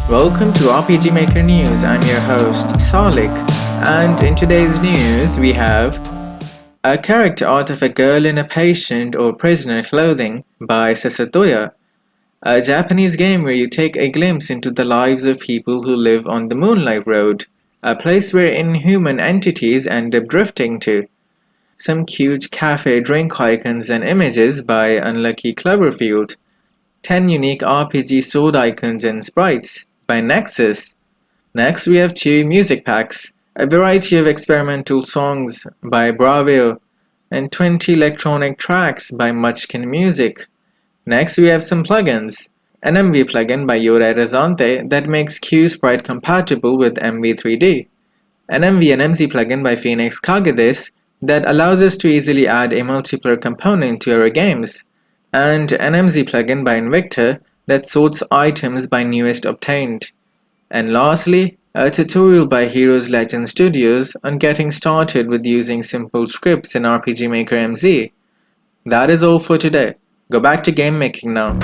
Welcome to RPG Maker News. I'm your host, Salik, and in today's news we have a character art of a girl in a patient or prisoner clothing by Sasatoya, a Japanese game where you take a glimpse into the lives of people who live on the Moonlight Road, a place where inhuman entities end up drifting to. Some cute cafe drink icons and images by Unlucky Cloverfield. 10 unique RPG sword icons and sprites by Nexus. Next, we have 2 music packs, a variety of experimental songs by Bravo, and 20 electronic tracks by Munchkin Music. Next, we have some plugins. An MV plugin by Yura Razante that makes Q Sprite compatible with MV3D. An MV and MC plugin by Phoenix Kagades that allows us to easily add a multiplayer component to our games, and an MZ plugin by Invictor that sorts items by newest obtained. And lastly, a tutorial by Heroes Legend Studios on getting started with using simple scripts in RPG Maker MZ. That is all for today. Go back to game making now.